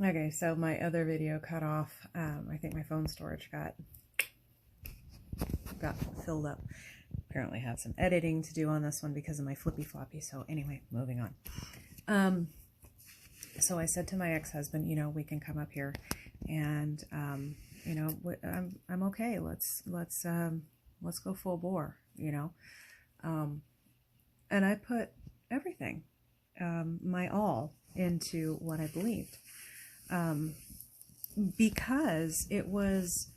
Okay, so my other video cut off. I think my phone storage got filled up. Apparently had some editing to do on this one because of my flippy floppy. So anyway, moving on. So I said to my ex-husband, we can come up here, and I'm okay. Let's go full bore, and I put everything, my all, into what I believed, because it was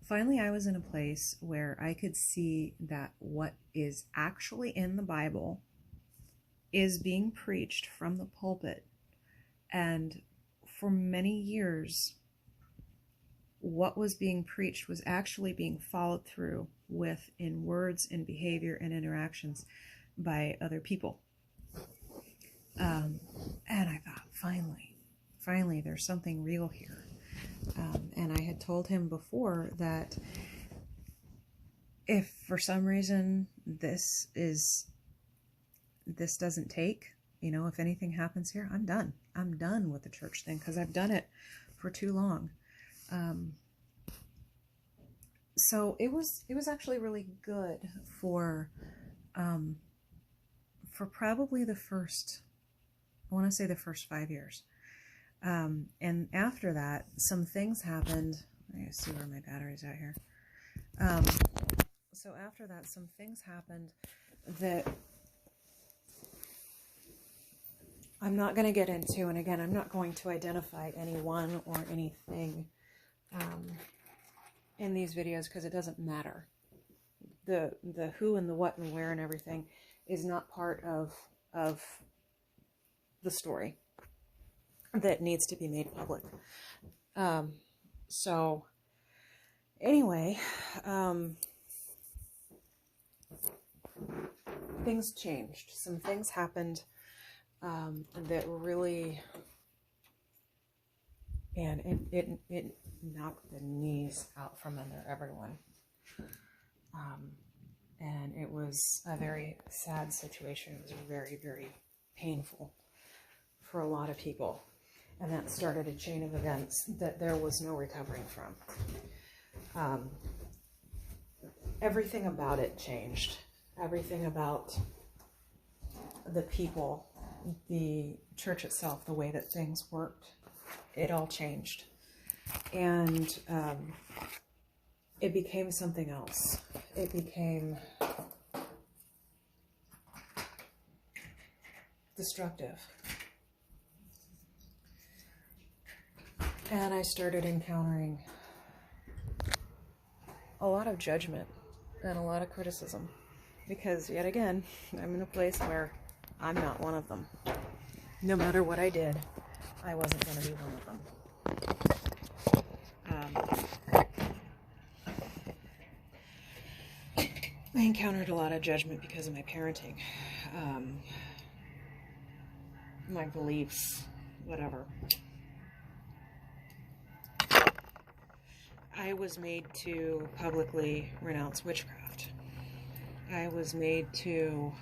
finally I was in a place where I could see that what is actually in the Bible is being preached from the pulpit. And for many years, what was being preached was actually being followed through with in words and behavior and interactions by other people. And I thought, finally, there's something real here. And I had told him before that if for some reason this doesn't take, if anything happens here, I'm done. I'm done with the church thing because I've done it for too long. So it was actually really good for probably the first 5 years. And after that, some things happened. I gotta see where my battery's at here. So after that, some things happened that I'm not going to get into, and again, I'm not going to identify anyone or anything in these videos because it doesn't matter. The who and the what and where and everything is not part of the story that needs to be made public. So anyway, things changed. Some things happened that really, and it knocked the knees out from under everyone. And it was a very sad situation. It was very, very painful for a lot of people. And that started a chain of events that there was no recovering from. Everything about it changed. Everything about the people, the church itself, the way that things worked, it all changed. And it became something else. It became destructive. And I started encountering a lot of judgment and a lot of criticism. Because, yet again, I'm in a place where I'm not one of them. No matter what I did, I wasn't going to be one of them. I encountered a lot of judgment because of my parenting, my beliefs, whatever. I was made to publicly renounce witchcraft. I was made to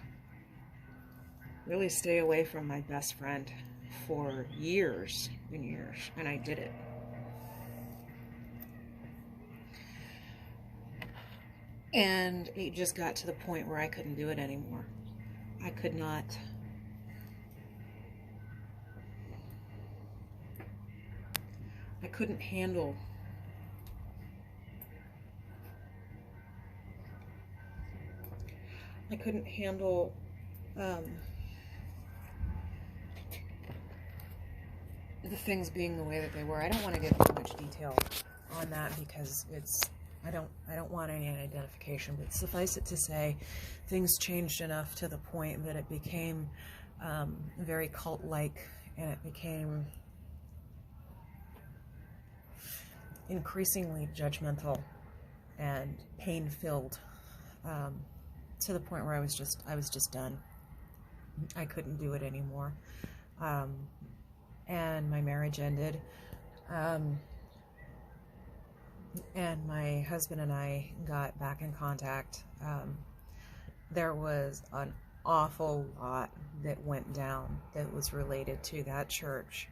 really stay away from my best friend for years and years, and I did it. And it just got to the point where I couldn't do it anymore. I couldn't handle the things being the way that they were. I don't want to get too much detail on that because I don't want any identification, but suffice it to say, things changed enough to the point that it became very cult-like, and it became increasingly judgmental and pain-filled, to the point where I was just done. I couldn't do it anymore, and my marriage ended. And my husband and I got back in contact. There was an awful lot that went down that was related to that church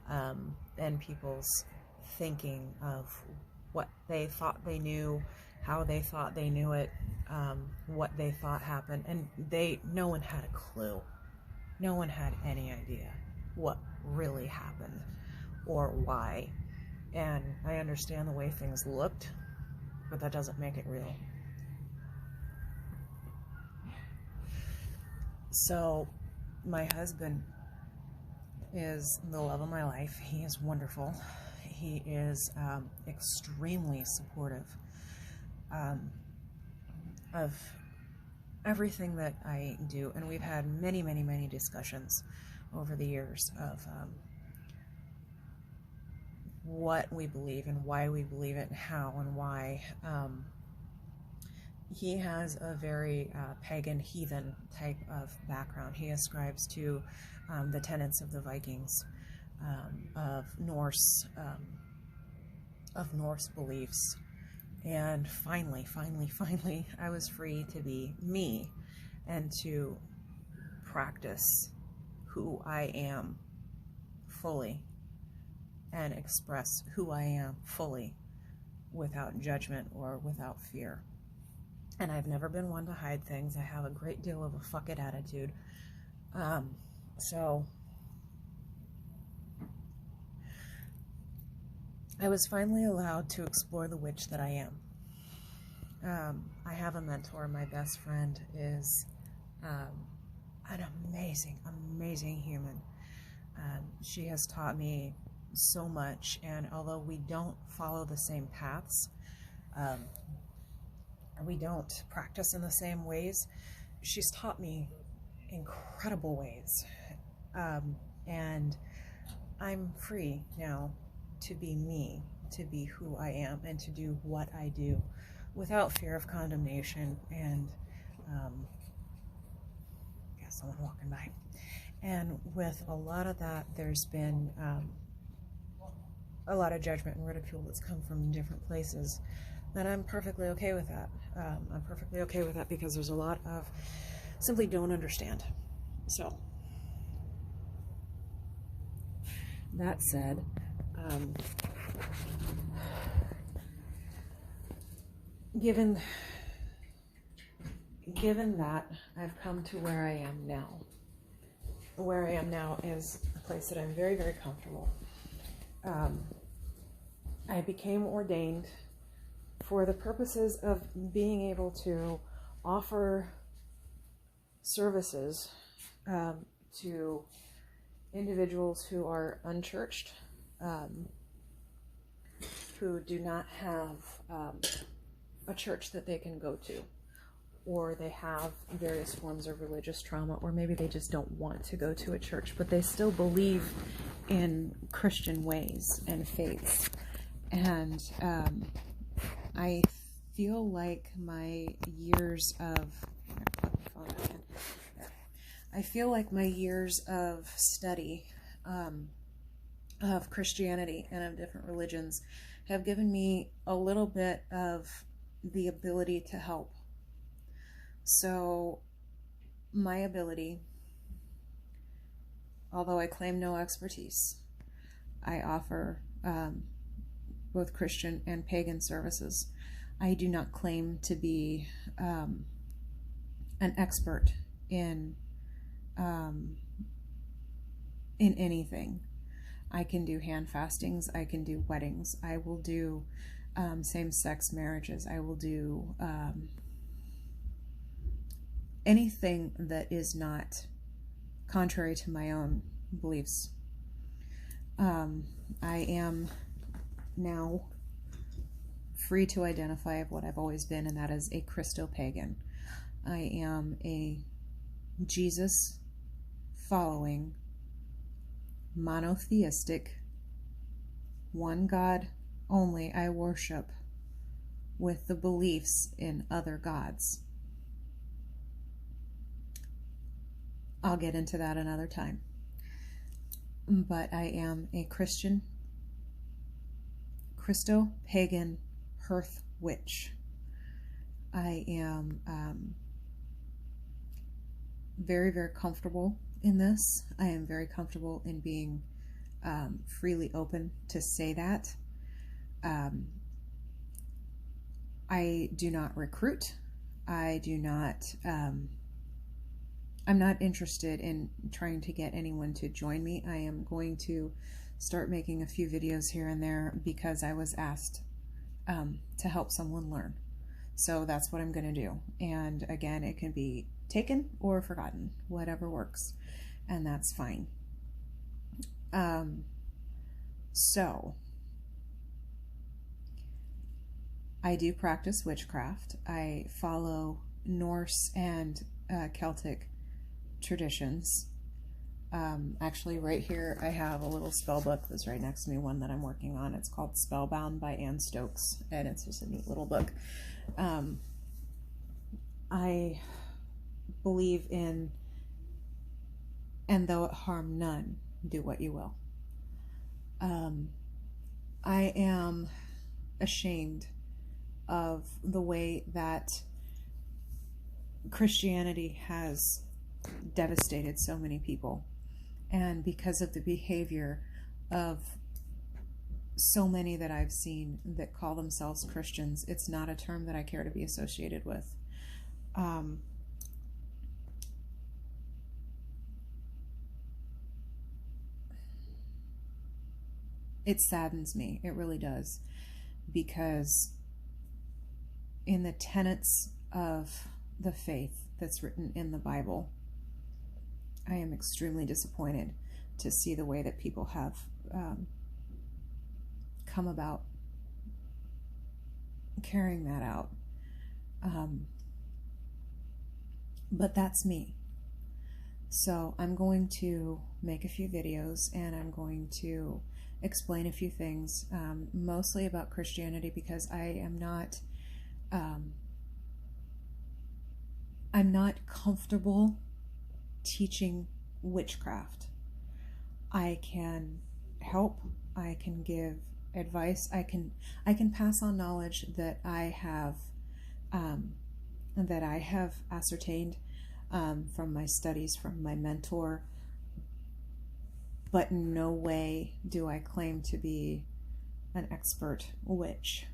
and people's thinking of what they thought they knew, how they thought they knew it, what they thought happened, and no one had a clue. No one had any idea what really happened or why. And I understand the way things looked, but that doesn't make it real. So my husband is the love of my life. He is wonderful. He is extremely supportive of everything that I do. And we've had many, many, many discussions over the years of what we believe and why we believe it and how and why. He has a very pagan, heathen type of background. He ascribes to the tenets of the Vikings, of Norse beliefs. And finally, I was free to be me and to practice who I am fully and express who I am fully without judgment or without fear. And I've never been one to hide things. I have a great deal of a fuck it attitude. So I was finally allowed to explore the witch that I am. I have a mentor. My best friend is an amazing, amazing human. She has taught me so much, and although we don't follow the same paths, we don't practice in the same ways, she's taught me incredible ways. And I'm free now to be me, to be who I am, and to do what I do without fear of condemnation and someone walking by. And with a lot of that, there's been a lot of judgment and ridicule that's come from different places, and I'm perfectly okay with that. I'm perfectly okay with that because there's a lot of simply don't understand. So that said, given that I've come to where I am now. Where I am now is a place that I'm very, very comfortable. I became ordained for the purposes of being able to offer services to individuals who are unchurched, who do not have a church that they can go to, or they have various forms of religious trauma, or maybe they just don't want to go to a church, but they still believe in Christian ways and faiths. And I feel like my years of study of Christianity and of different religions have given me a little bit of the ability to help. So my ability, although I claim no expertise, I offer both Christian and pagan services. I do not claim to be an expert in anything. I can do hand fastings. I can do weddings. I will do same-sex marriages. I will do anything that is not contrary to my own beliefs. I am now free to identify of what I've always been, and that is a Christo-pagan. I am a Jesus-following, monotheistic, one God only I worship, with the beliefs in other gods. I'll get into that another time. But I am a Christian, Christo-pagan hearth witch. I am very, very comfortable in this. I am very comfortable in being freely open to say that. I do not recruit. I do not, I'm not interested in trying to get anyone to join me. I am going to start making a few videos here and there because I was asked to help someone learn. So that's what I'm going to do. And again, it can be taken or forgotten, whatever works, and that's fine. So I do practice witchcraft. I follow Norse and Celtic traditions. Actually, right here, I have a little spell book that's right next to me, one that I'm working on. It's called Spellbound by Anne Stokes, and it's just a neat little book. I believe in, and though it harm none, do what you will. I am ashamed of the way that Christianity has devastated so many people, and because of the behavior of so many that I've seen that call themselves Christians, it's not a term that I care to be associated with. It saddens me, it really does, because in the tenets of the faith that's written in the Bible, I am extremely disappointed to see the way that people have come about carrying that out. But that's me. So I'm going to make a few videos, and I'm going to explain a few things, mostly about Christianity, because I'm not comfortable teaching witchcraft. I can help, I can give advice, I can pass on knowledge that I have ascertained from my studies, from my mentor, but in no way do I claim to be an expert witch.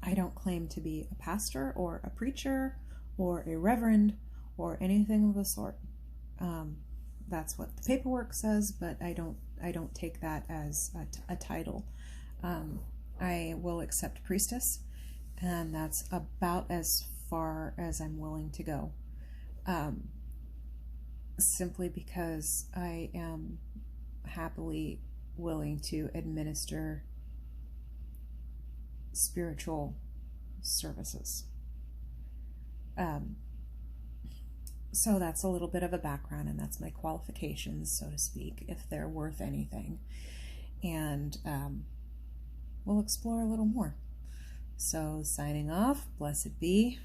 I don't claim to be a pastor or a preacher or a reverend or anything of the sort. That's what the paperwork says, but I don't take that as a title. I will accept priestess, and that's about as far as I'm willing to go. Simply because I am happily willing to administer spiritual services. So that's a little bit of a background, and that's my qualifications, so to speak, if they're worth anything. And we'll explore a little more. So signing off, blessed be,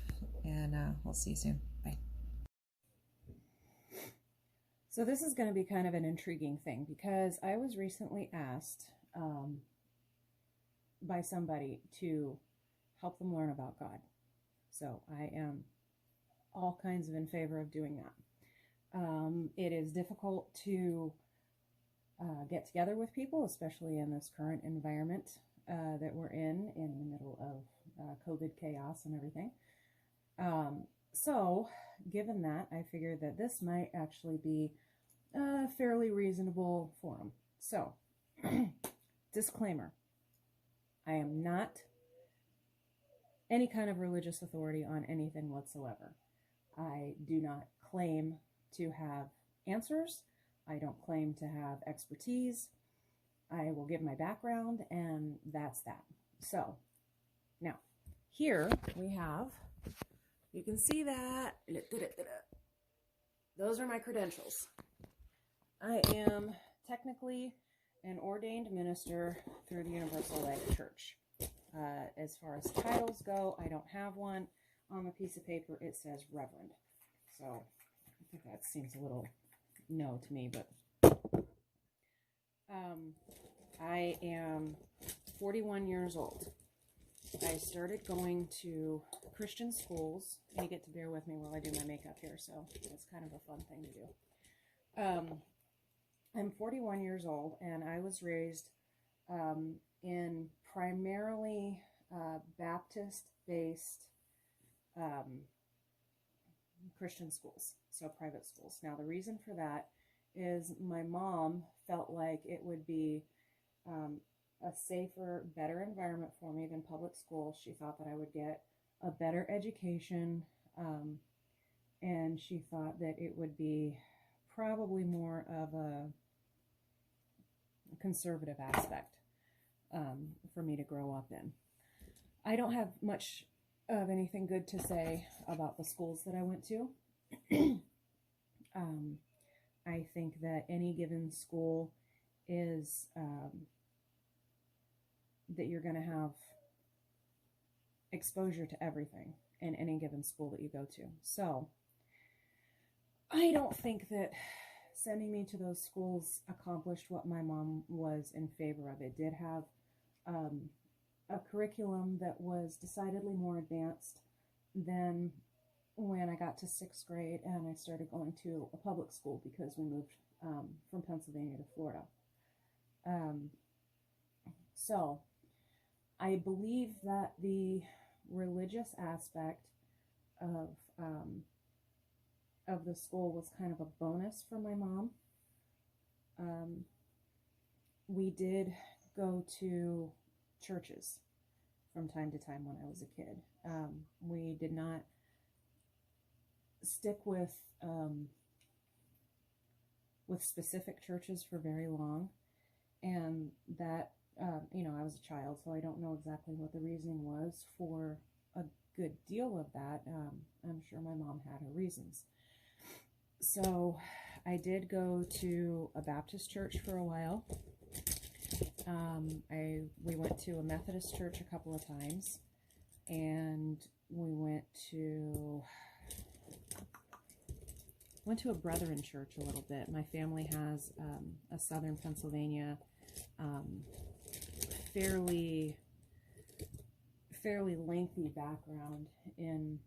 and we'll see you soon. Bye. So this is going to be kind of an intriguing thing, because I was recently asked by somebody to help them learn about God. So I am all kinds of in favor of doing that. It is difficult to get together with people, especially in this current environment that we're in the middle of COVID chaos and everything. So given that, I figured that this might actually be a fairly reasonable forum. So, disclaimer, I am not any kind of religious authority on anything whatsoever. I do not claim to have answers. I don't claim to have expertise. I will give my background, and that's that. So, now, here we have, you can see that, those are my credentials. I am technically an ordained minister through the Universal Life Church. As far as titles go, I don't have one. On the piece of paper, it says Reverend. So I think that seems a little no to me, but I am 41 years old. I started going to Christian schools. You get to bear with me while I do my makeup here, so it's kind of a fun thing to do. I'm 41 years old, and I was raised in primarily Baptist based um, Christian schools, so private schools. Now, the reason for that is my mom felt like it would be um, a safer, better environment for me than public school. She thought that I would get a better education, and she thought that it would be probably more of a conservative aspect for me to grow up in. I don't have much of anything good to say about the schools that I went to. um, I think that any given school is that you're going to have exposure to everything in any given school that you go to. So I don't think that sending me to those schools accomplished what my mom was in favor of. It did have um, a curriculum that was decidedly more advanced than when I got to sixth grade and I started going to a public school because we moved from Pennsylvania to Florida. Um, so I believe that the religious aspect of of the school was kind of a bonus for my mom. Um, we did go to churches from time to time when I was a kid. We did not stick with specific churches for very long, and that I was a child, so I don't know exactly what the reasoning was for a good deal of that. I'm sure my mom had her reasons. So I did go to a Baptist church for a while. We went to a Methodist church a couple of times, and we went to a Brethren church a little bit. My family has a Southern Pennsylvania fairly lengthy background in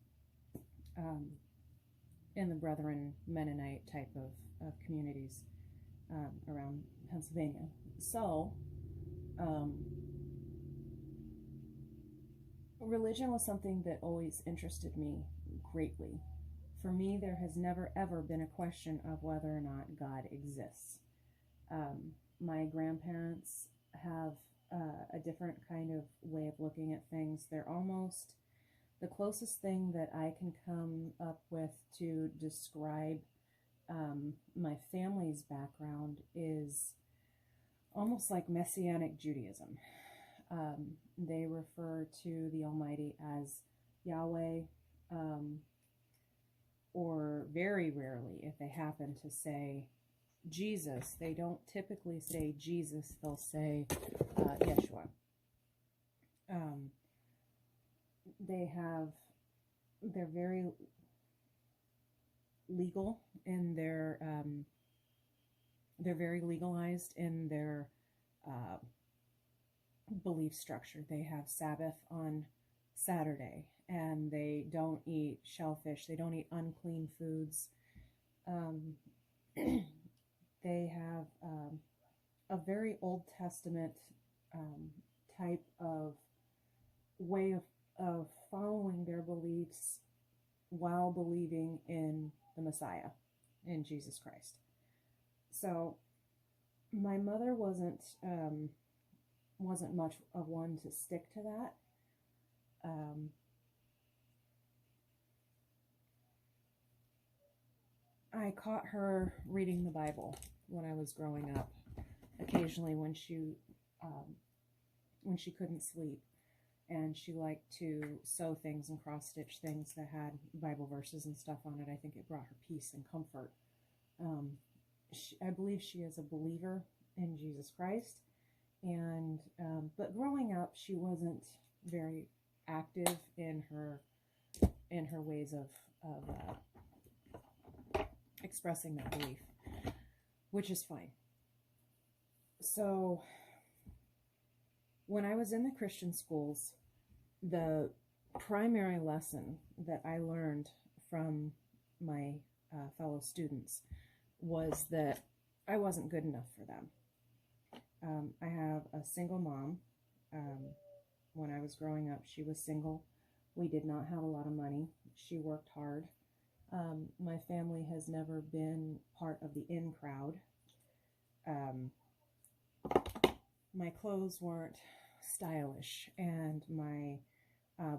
the Brethren Mennonite type of communities around Pennsylvania. So religion was something that always interested me greatly. For me, there has never ever been a question of whether or not God exists. My grandparents have a different kind of way of looking at things. They're almost the closest thing that I can come up with to describe my family's background is almost like Messianic Judaism. They refer to the Almighty as Yahweh, or very rarely, if they happen to say Jesus, they don't typically say Jesus, they'll say Yeshua. They're very legal in they're very legalized in their belief structure. They have Sabbath on Saturday, and they don't eat shellfish. They don't eat unclean foods. They have a very Old Testament type of way of following their beliefs while believing in the Messiah, in Jesus Christ. So my mother wasn't much of one to stick to that. I caught her reading the Bible when I was growing up, occasionally when she couldn't sleep, and she liked to sew things and cross stitch things that had Bible verses and stuff on it. I think it brought her peace and comfort. I believe she is a believer in Jesus Christ, and but growing up, she wasn't very active in her ways of expressing that belief, which is fine. So when I was in the Christian schools, the primary lesson that I learned from my fellow students was that I wasn't good enough for them. I have a single mom. When I was growing up, she was single. We did not have a lot of money. She worked hard. My family has never been part of the in crowd. Um, my clothes weren't stylish, and my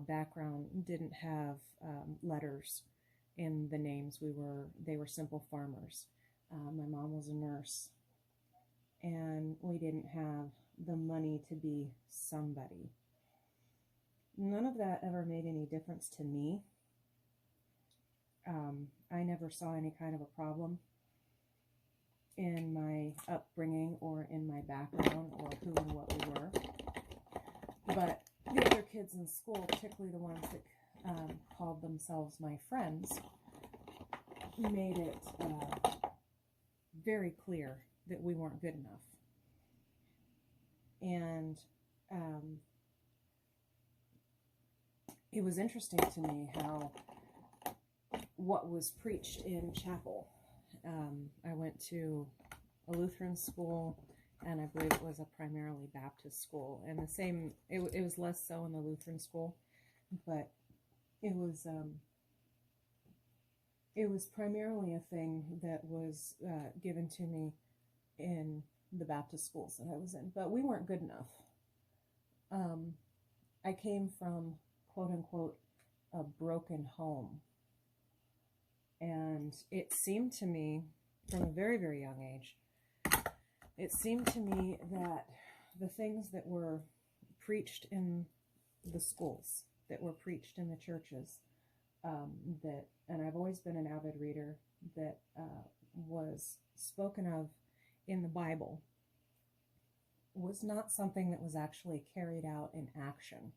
background didn't have letters in the names. They were simple farmers. My mom was a nurse, and we didn't have the money to be somebody. None of that ever made any difference to me. I never saw any kind of a problem in my upbringing or in my background or who and what we were. But the other kids in school, particularly the ones that called themselves my friends, made it very clear that we weren't good enough. And it was interesting to me how what was preached in chapel. I went to a Lutheran school, and I believe it was a primarily Baptist school. And it was less so in the Lutheran school, but it was primarily a thing that was given to me in the Baptist schools that I was in. But we weren't good enough. I came from, quote unquote, a broken home. And it seemed to me, from a very, very young age, it seemed to me that the things that were preached in the schools, that were preached in the churches, and I've always been an avid reader, that was spoken of in the Bible, was not something that was actually carried out in action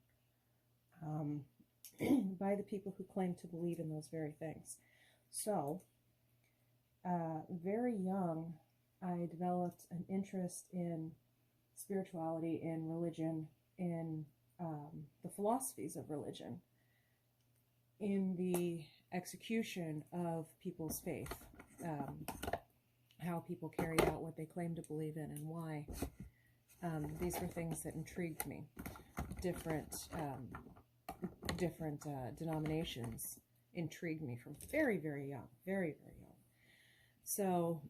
by the people who claim to believe in those very things. So, very young, I developed an interest in spirituality, in religion, in the philosophies of religion, in the execution of people's faith, how people carried out what they claimed to believe in and why. These were things that intrigued me. Different denominations intrigued me from very, very young, very, very young. So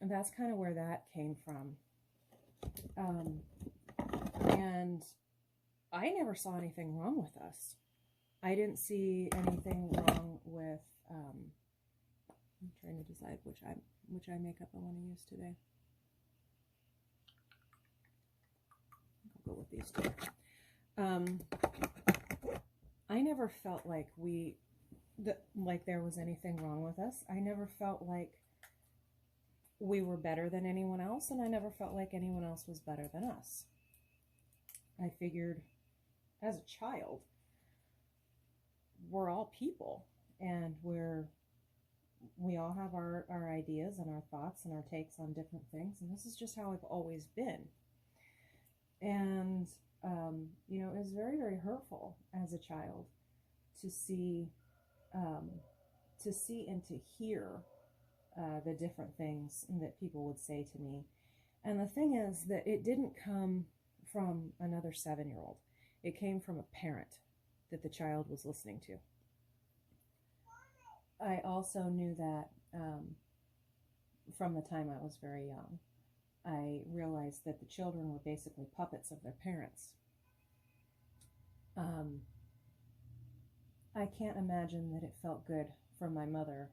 that's kind of where that came from. And I never saw anything wrong with us. I didn't see anything wrong with, I'm trying to decide which eye makeup I want to use today. I'll go with these two. I never felt like there was anything wrong with us. I never felt like we were better than anyone else, and I never felt like anyone else was better than us. I figured, as a child, we're all people, and we all have our ideas and our thoughts and our takes on different things, and this is just how I've always been. And it was very, very hurtful as a child to see and to hear the different things that people would say to me. And the thing is that it didn't come from another 7-year-old. It came from a parent that the child was listening to. I also knew that from the time I was very young, I realized that the children were basically puppets of their parents. I can't imagine that it felt good for my mother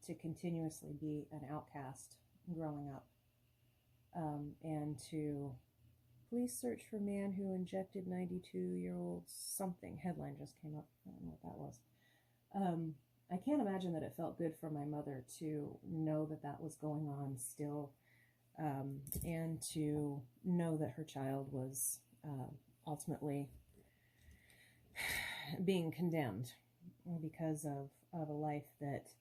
to continuously be an outcast growing up, and to police search for man who injected 92-year-old something. Headline just came up. I don't know what that was. I can't imagine that it felt good for my mother to know that that was going on still, and to know that her child was ultimately being condemned because of a life that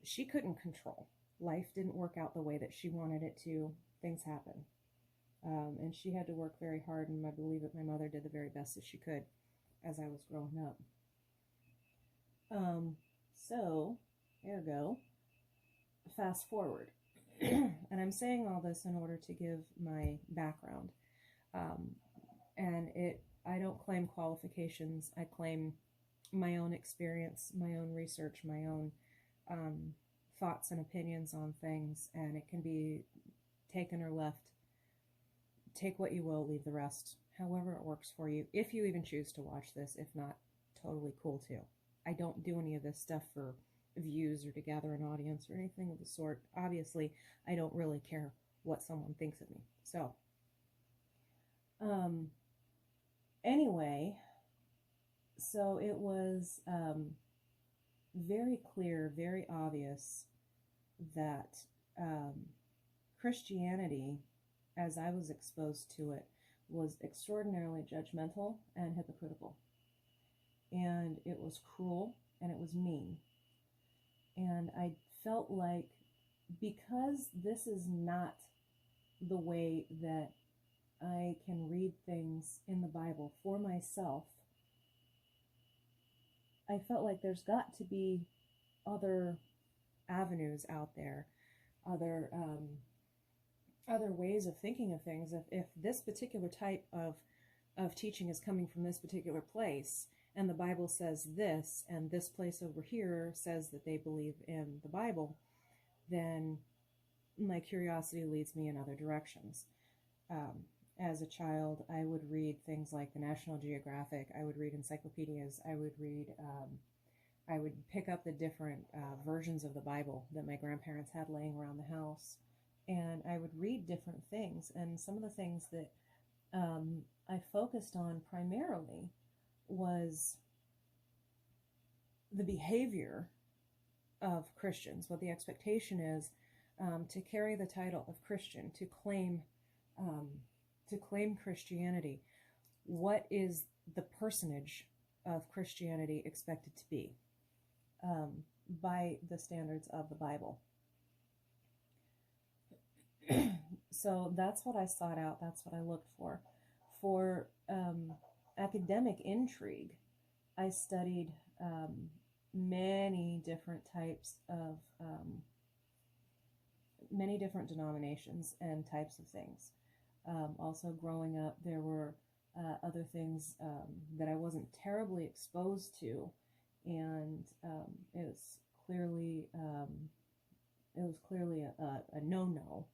she couldn't control. Life didn't work out the way that she wanted it to. Things happen. And she had to work very hard, and I believe that my mother did the very best that she could as I was growing up. So, ergo, fast forward. And I'm saying all this in order to give my background. And I don't claim qualifications. I claim my own experience, my own research, my own thoughts and opinions on things, and it can be taken or left. Take what you will, leave the rest, however it works for you, if you even choose to watch this. If not, totally cool too. I don't do any of this stuff for views or to gather an audience or anything of the sort. Obviously, I don't really care what someone thinks of me. So, anyway, so it was very clear, very obvious that Christianity, as I was exposed to it, was extraordinarily judgmental and hypocritical. And it was cruel and it was mean. And I felt like, because this is not the way that I can read things in the Bible for myself, I felt like there's got to be other avenues out there, other ways of thinking of things. If this particular type of teaching is coming from this particular place, and the Bible says this, and this place over here says that they believe in the Bible, then my curiosity leads me in other directions. As a child, I would read things like the National Geographic. I would read encyclopedias. I would pick up the different versions of the Bible that my grandparents had laying around the house, and I would read different things. And some of the things that I focused on primarily was the behavior of Christians, what the expectation is to carry the title of Christian, to claim Christianity. What is the personage of Christianity expected to be by the standards of the Bible? So that's what I sought out. That's what I looked for. For academic intrigue, I studied many different types of many different denominations and types of things. Also, growing up, there were other things that I wasn't terribly exposed to, and it was clearly a no-no.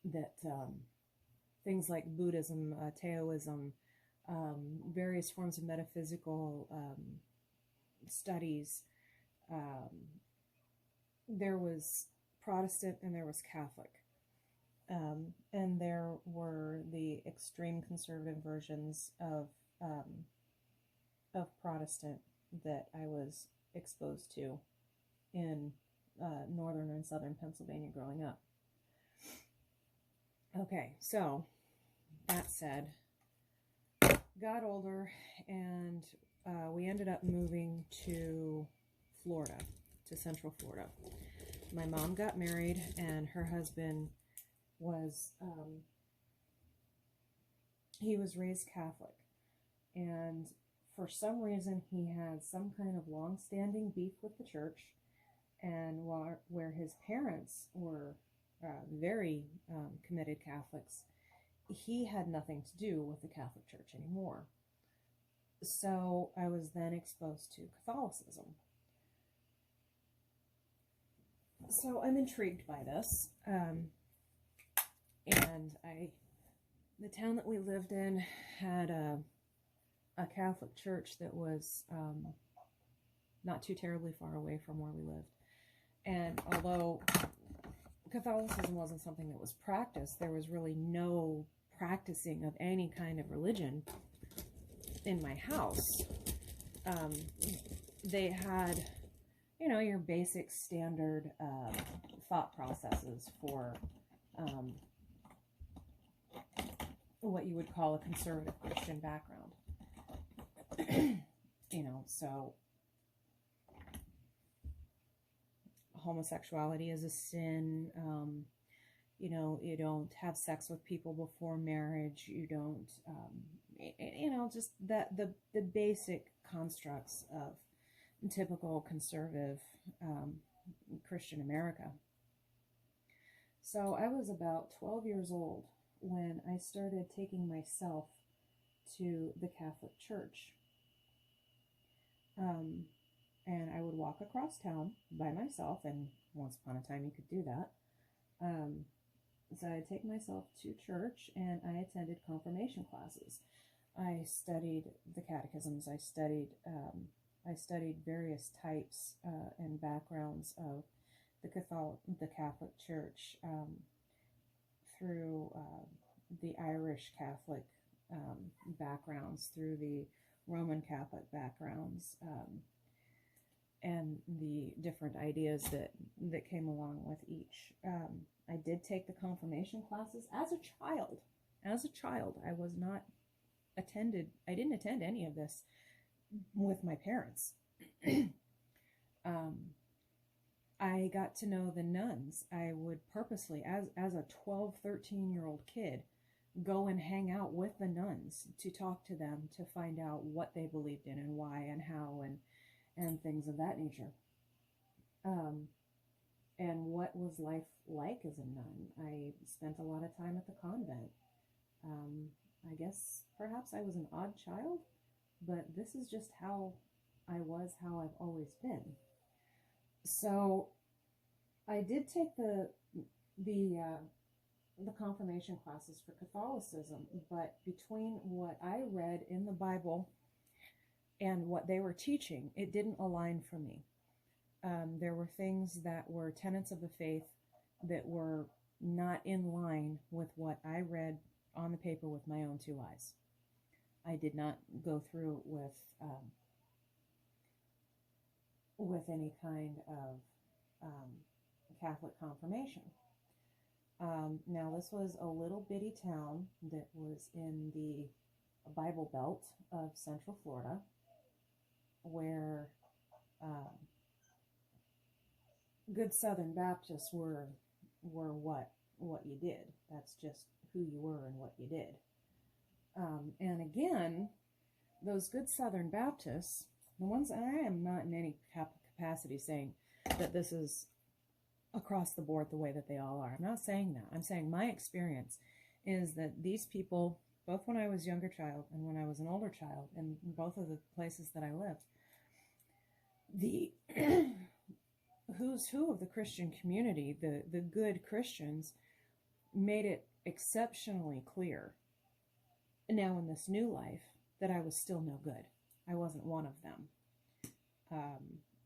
That things like Buddhism, Taoism, various forms of metaphysical studies. There was Protestant and there was Catholic. And there were the extreme conservative versions of Protestant that I was exposed to in northern and southern Pennsylvania growing up. Okay, so that said, got older, and we ended up moving to Florida, to Central Florida. My mom got married, and her husband was, he was raised Catholic, and for some reason he had some kind of long-standing beef with the church, and where his parents were very committed Catholics, he had nothing to do with the Catholic Church anymore. So I was then exposed to Catholicism. So I'm intrigued by this. And the town that we lived in had a Catholic church that was not too terribly far away from where we lived. And although Catholicism wasn't something that was practiced, there was really no practicing of any kind of religion in my house. They had, your basic standard thought processes for what you would call a conservative Christian background. So homosexuality is a sin. You don't have sex with people before marriage. You don't, just the basic constructs of typical conservative Christian America. So I was about 12 years old when I started taking myself to the Catholic Church. And I would walk across town by myself, and once upon a time you could do that. So I'd take myself to church, and I attended confirmation classes. I studied the catechisms. I studied various types and backgrounds of the Catholic Church, through the Irish Catholic backgrounds, through the Roman Catholic backgrounds, and the different ideas that came along with each. I did take the confirmation classes as a child. As a child, I didn't attend any of this with my parents. I got to know the nuns. I would purposely, as a 12, 13-year-old kid, go and hang out with the nuns to talk to them, to find out what they believed in and why and how and things of that nature. And what was life like as a nun? I spent a lot of time at the convent. I guess perhaps I was an odd child, but this is just how I was, how I've always been. So I did take the confirmation classes for Catholicism, but between what I read in the Bible and what they were teaching, it didn't align for me. There were things that were tenets of the faith that were not in line with what I read on the paper with my own two eyes. I did not go through with any kind of Catholic confirmation. Now, this was a little bitty town that was in the Bible Belt of Central Florida, where good Southern Baptists were what you did. That's just who you were and what you did. And again, those good Southern Baptists, the ones, and I am not in any capacity saying that this is across the board the way that they all are. I'm not saying that. I'm saying my experience is that these people, both when I was a younger child and when I was an older child, in both of the places that I lived, the who's who of the Christian community, the good Christians, made it exceptionally clear now in this new life that I was still no good. I wasn't one of them.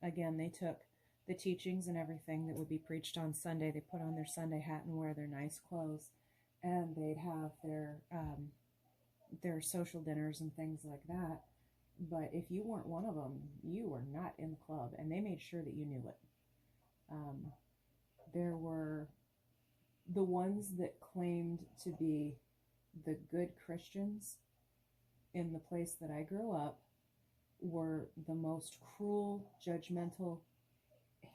Again, they took the teachings and everything that would be preached on Sunday. They put on their Sunday hat and wear their nice clothes, and they'd have their social dinners and things like that. But if you weren't one of them, you were not in the club, and they made sure that you knew it. There were the ones that claimed to be the good Christians in the place that I grew up were the most cruel, judgmental,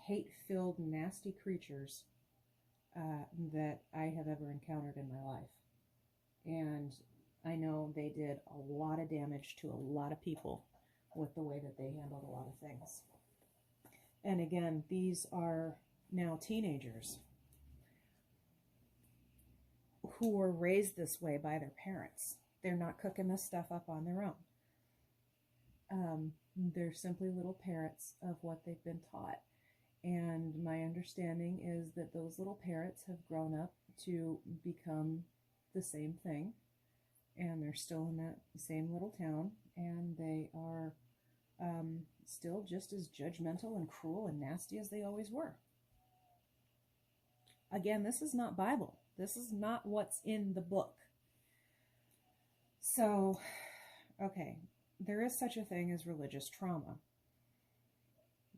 hate-filled, nasty creatures that I have ever encountered in my life. And I know they did a lot of damage to a lot of people with the way that they handled a lot of things. And again, these are now teenagers who were raised this way by their parents. They're not cooking this stuff up on their own. They're simply little parrots of what they've been taught. And my understanding is that those little parrots have grown up to become the same thing. And they're still in that same little town. And they are still just as judgmental and cruel and nasty as they always were. Again, this is not Bible. This is not what's in the book. So, okay, there is such a thing as religious trauma.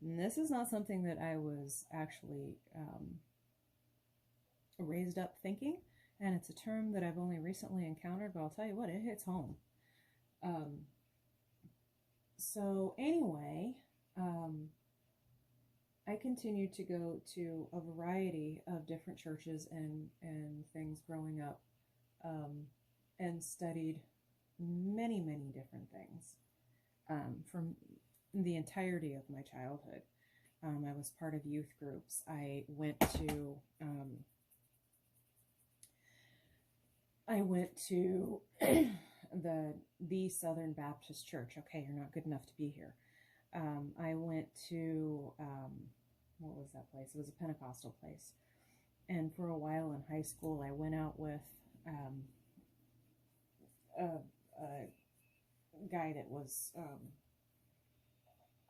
And this is not something that I was actually raised up thinking, and it's a term that I've only recently encountered, but I'll tell you what, it hits home. So anyway, I continued to go to a variety of different churches and things growing up, and studied many, many different things from the entirety of my childhood. I was part of youth groups. I went to I went to the Southern Baptist Church. Okay, you're not good enough to be here. I went to what was that place? It was a Pentecostal place. And for a while in high school, I went out with a guy that was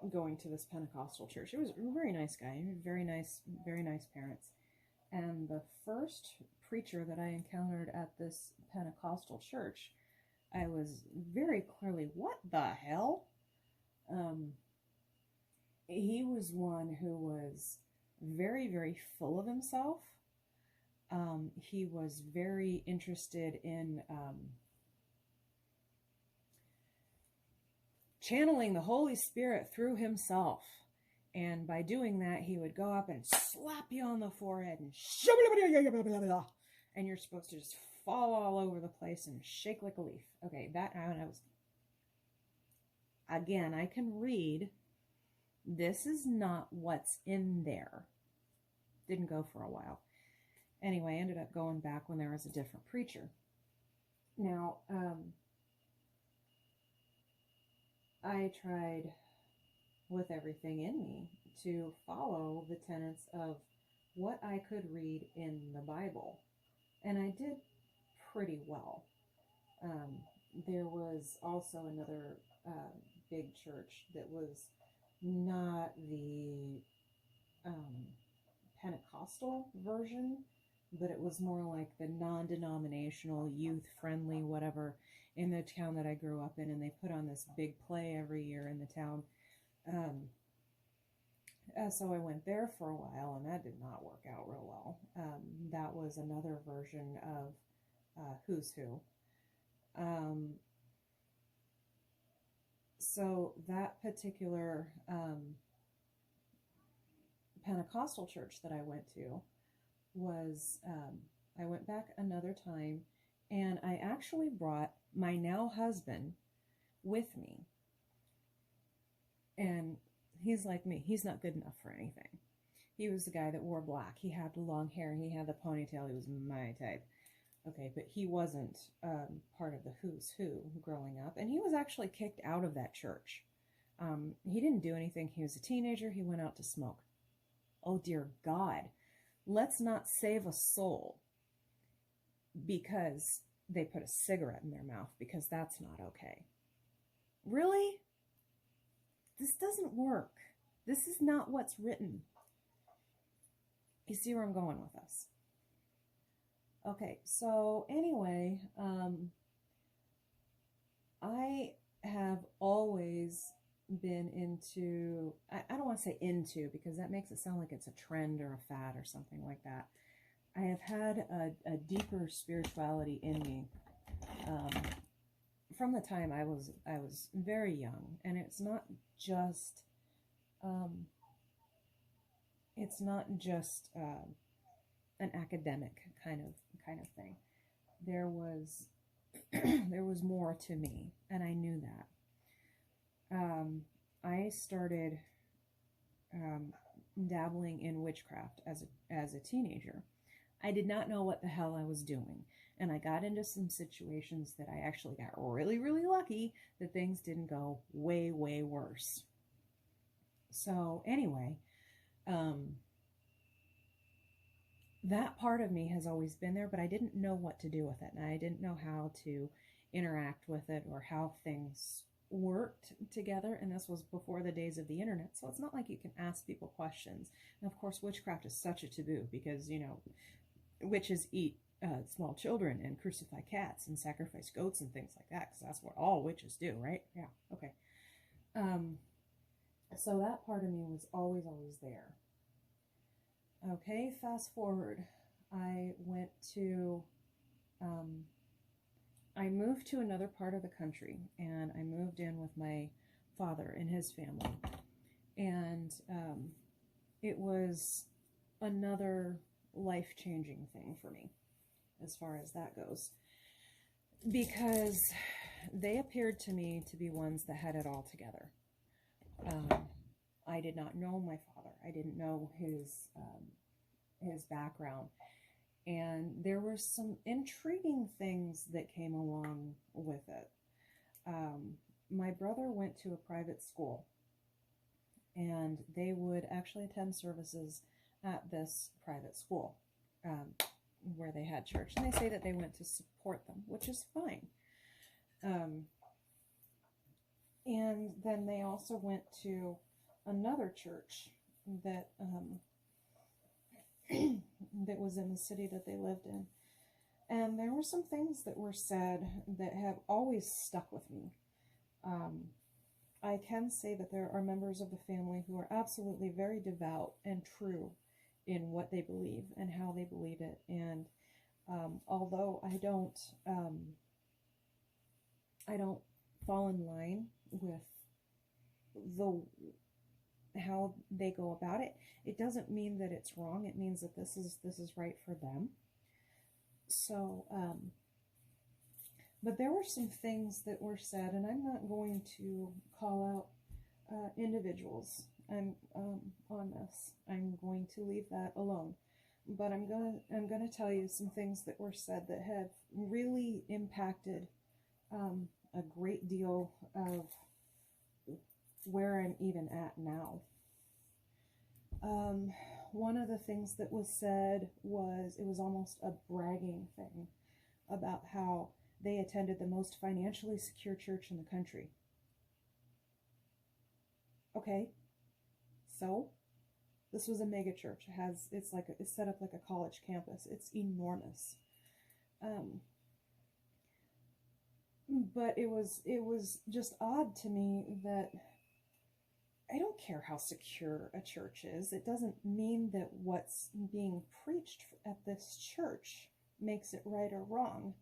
going to this Pentecostal church. It was a very nice guy, very nice parents. And the first preacher that I encountered at this Pentecostal church, I was very clearly, what the hell? He was one who was very, very full of himself. He was very interested in channeling the Holy Spirit through himself. And by doing that, he would go up and slap you on the forehead and you're supposed to just fall all over the place and shake like a leaf. Okay, that I was, again, I can read. This is not what's in there. Didn't go for a while. Anyway, I ended up going back when there was a different preacher. Now, I tried with everything in me to follow the tenets of what I could read in the Bible. And I did pretty well. There was also another big church that was not the Pentecostal version, but it was more like the non-denominational, youth-friendly, whatever, in the town that I grew up in. And they put on this big play every year in the town. So I went there for a while, and that did not work out real well. That was another version of Who's Who. So that particular Pentecostal church that I went to was, I went back another time, and I actually brought my now husband with me. And he's like me. He's not good enough for anything. He was the guy that wore black. He had the long hair. He had the ponytail. He was my type. Okay, but he wasn't part of the Who's Who growing up. And he was actually kicked out of that church. He didn't do anything. He was a teenager. He went out to smoke. Oh, dear God. Let's not save a soul because they put a cigarette in their mouth, because that's not okay. Really? This doesn't work. This is not what's written. You see where I'm going with this? Okay, so anyway, I have always been into, I don't want to say into, because that makes it sound like it's a trend or a fad or something like that. I have had a deeper spirituality in me from the time I was very young, and it's not just an academic kind of thing. There was there was more to me, and I knew that. I started dabbling in witchcraft as a teenager. I did not know what the hell I was doing. And I got into some situations that I actually got really, really lucky that things didn't go way, way worse. So anyway, that part of me has always been there, but I didn't know what to do with it. And I didn't know how to interact with it or how things worked together. And this was before the days of the internet. So it's not like you can ask people questions. And of course, witchcraft is such a taboo because, you know, witches eat small children and crucify cats and sacrifice goats and things like that, because that's what all witches do, right? Yeah, okay. So that part of me was always there. Okay, fast forward. I moved to another part of the country, and I moved in with my father and his family. And it was another life-changing thing for me, as far as that goes, because they appeared to me to be ones that had it all together. I did not know my father. I didn't know his background, and there were some intriguing things that came along with it. My brother went to a private school, and they would actually attend services at this private school where they had church. And they say that they went to support them, which is fine. And then they also went to another church that that was in the city that they lived in. And there were some things that were said that have always stuck with me. I can say that there are members of the family who are absolutely very devout and true in what they believe and how they believe it. And although I don't fall in line with how they go about it, it doesn't mean that it's wrong. It means that this is right for them. So, but there were some things that were said, and I'm not going to call out individuals. I'm on this. I'm going to leave that alone. But I'm gonna tell you some things that were said that have really impacted a great deal of where I'm even at now. One of the things that was said was, it was almost a bragging thing about how they attended the most financially secure church in the country. Okay, so this was a mega church. It's set up like a college campus. It's enormous. But it was just odd to me that I don't care how secure a church is. It doesn't mean that what's being preached at this church makes it right or wrong.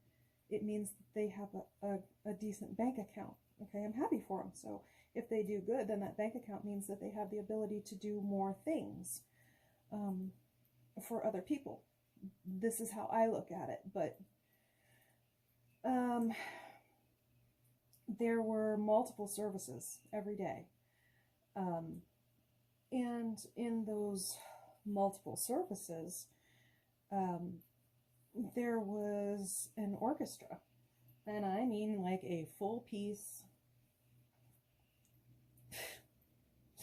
It means that they have a decent bank account. Okay, I'm happy for them. So if they do good, then that bank account means that they have the ability to do more things for other people. This is how I look at it. But there were multiple services every day. And in those multiple services, there was an orchestra. And I mean like a full piece,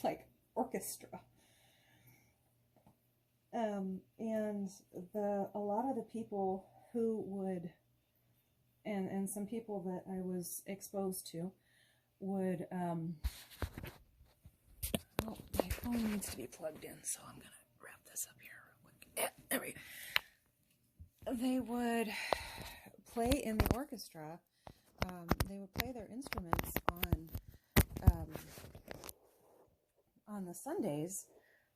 like orchestra. And a lot of the people who would, and some people that I was exposed to would, oh, my phone needs to be plugged in, so I'm gonna wrap this up here real quick. Yeah, there we go. They would play in the orchestra. They would play their instruments on the Sundays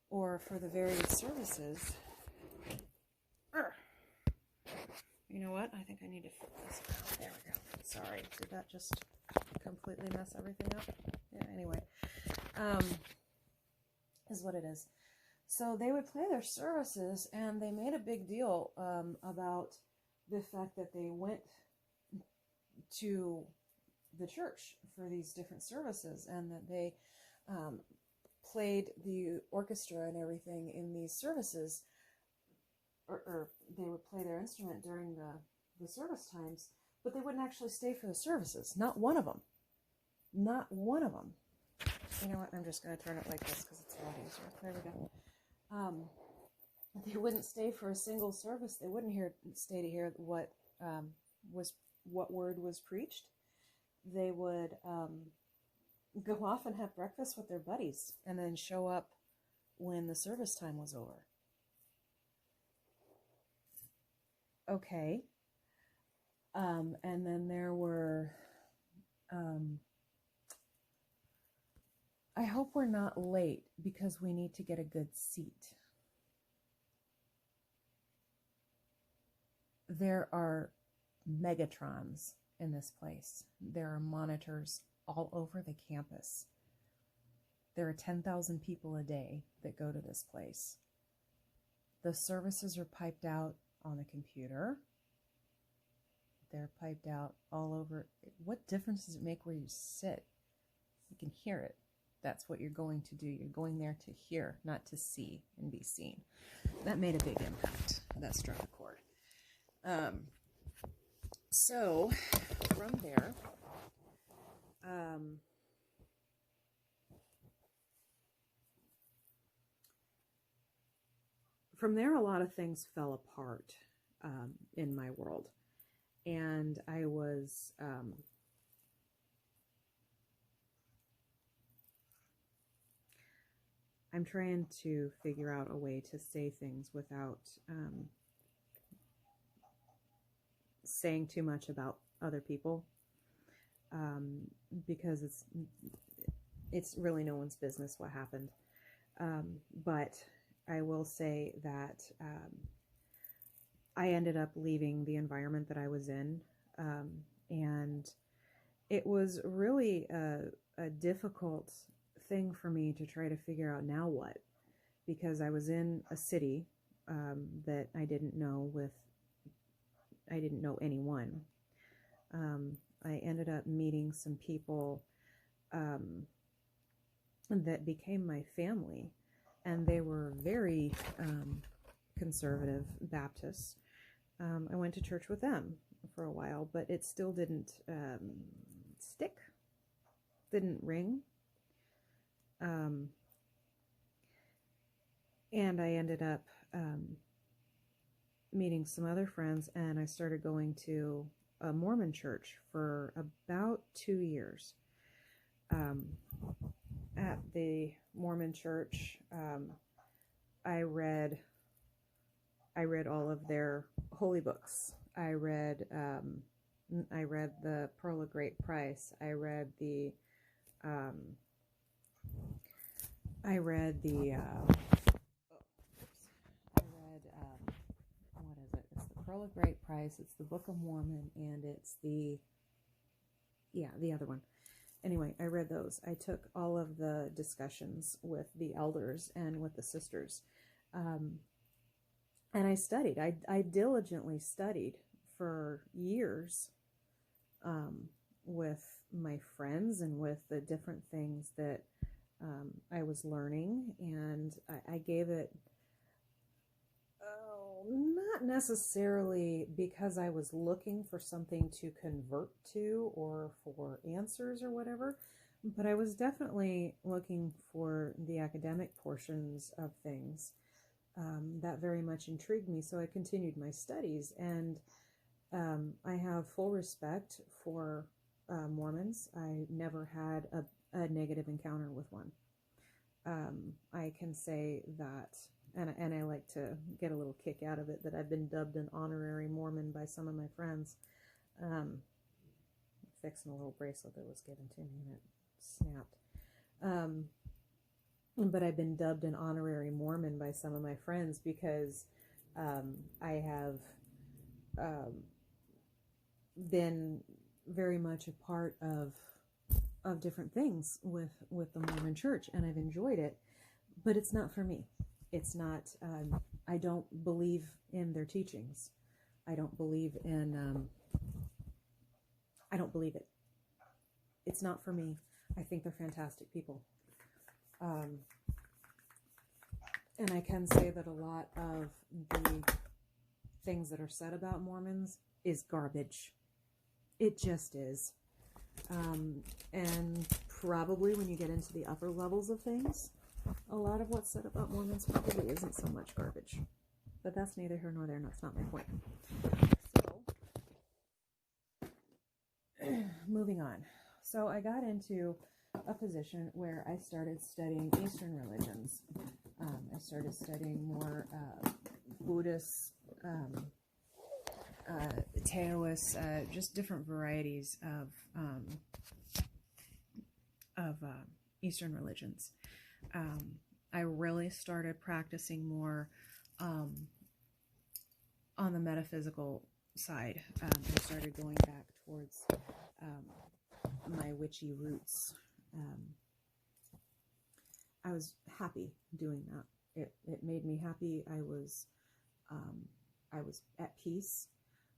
or for the various services. You know what? I think I need to flip this out. There we go. Sorry, did that just completely mess everything up? Yeah, anyway. Is what it is. So they would play their services, and they made a big deal about the fact that they went to the church for these different services, and that they played the orchestra and everything in these services, or they would play their instrument during the service times, but they wouldn't actually stay for the services. Not one of them. Not one of them. You know what? I'm just going to turn it like this because it's a lot easier. There we go. They wouldn't stay for a single service. They wouldn't stay to hear what word was preached. They would go off and have breakfast with their buddies and then show up when the service time was over. Okay. And then there were, I hope we're not late because we need to get a good seat. There are Megatrons in this place. There are monitors all over the campus. There are 10,000 people a day that go to this place. The services are piped out on the computer. They're piped out all over. What difference does it make where you sit? You can hear it. That's what you're going to do. You're going there to hear, not to see and be seen. That made a big impact. That struck a chord. So from there, a lot of things fell apart in my world, and I was I'm trying to figure out a way to say things without saying too much about other people, because it's really no one's business what happened. But I will say that I ended up leaving the environment that I was in, and it was really a difficult thing for me to try to figure out now what, because I was in a city that I didn't know anyone. I ended up meeting some people that became my family, and they were very conservative Baptists. I went to church with them for a while, but it still didn't stick, didn't ring. And I ended up meeting some other friends, and I started going to a Mormon church for about 2 years. At the Mormon church, I read all of their holy books. I read the Pearl of Great Price. I read the what is it? It's the Pearl of Great Price. It's the Book of Mormon, and it's the other one. Anyway, I read those. I took all of the discussions with the elders and with the sisters. And I studied. I diligently studied for years with my friends and with the different things that I was learning. And I gave it, not necessarily because I was looking for something to convert to or for answers or whatever, but I was definitely looking for the academic portions of things. That very much intrigued me, so I continued my studies, and I have full respect for Mormons. I never had a negative encounter with one. I can say that, and I like to get a little kick out of it, that I've been dubbed an honorary Mormon by some of my friends. Fixing a little bracelet that was given to me and it snapped. But I've been dubbed an honorary Mormon by some of my friends because I have been very much a part of different things with the Mormon Church, and I've enjoyed it, but it's not for me. It's not, I don't believe in their teachings. I don't believe it. It's not for me. I think they're fantastic people. And I can say that a lot of the things that are said about Mormons is garbage. It just is. And probably when you get into the upper levels of things, a lot of what's said about Mormons probably isn't so much garbage. But that's neither here nor there, and that's not my point. So, moving on. So I got into a position where I started studying Eastern religions. I started studying more Buddhist, Taoist, just different varieties of Eastern religions. I really started practicing more on the metaphysical side. I started going back towards my witchy roots. I was happy doing that. It made me happy. I was at peace.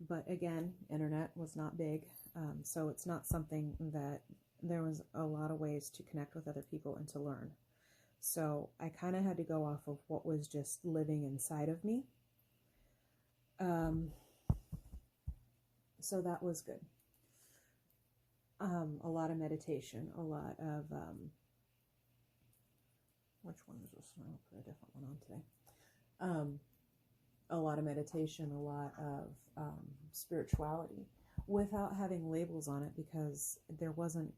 But again, internet was not big, so it's not something that there was a lot of ways to connect with other people and to learn. So I kind of had to go off of what was just living inside of me. So that was good. A lot of meditation, a lot of, which one is this? I'll put a different one on today. A lot of meditation, a lot of spirituality without having labels on it, because I wasn't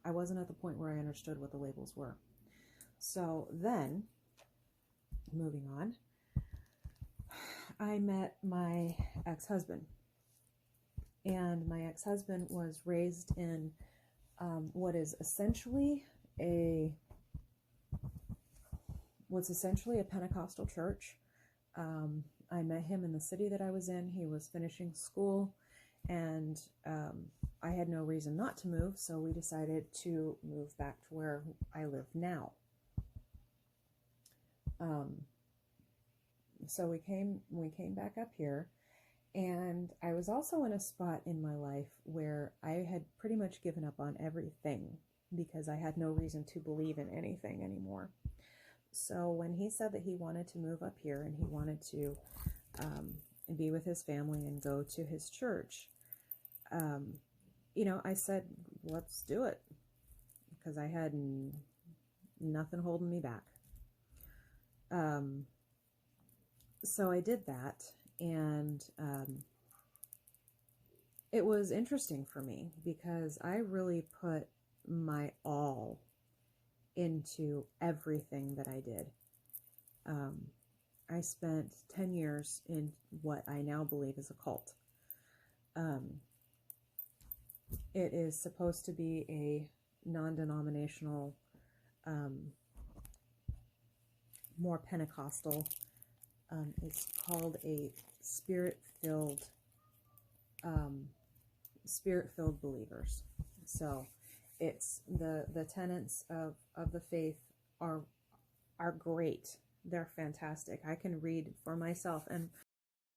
at the point where I understood what the labels were. So then, moving on, I met my ex-husband. And my ex-husband was raised in what's essentially a Pentecostal church. I met him in the city that I was in. He was finishing school, and I had no reason not to move, so we decided to move back to where I live now. So we came back up here, and I was also in a spot in my life where I had pretty much given up on everything because I had no reason to believe in anything anymore. So when he said that he wanted to move up here and he wanted to be with his family and go to his church, I said, let's do it, because I had nothing holding me back. So I did that, and it was interesting for me because I really put my all into everything that I did. I spent 10 years in what I now believe is a cult. It is supposed to be a non-denominational, more Pentecostal. It's called a spirit-filled believers. So it's the tenets of the faith are great. They're fantastic. I can read for myself, and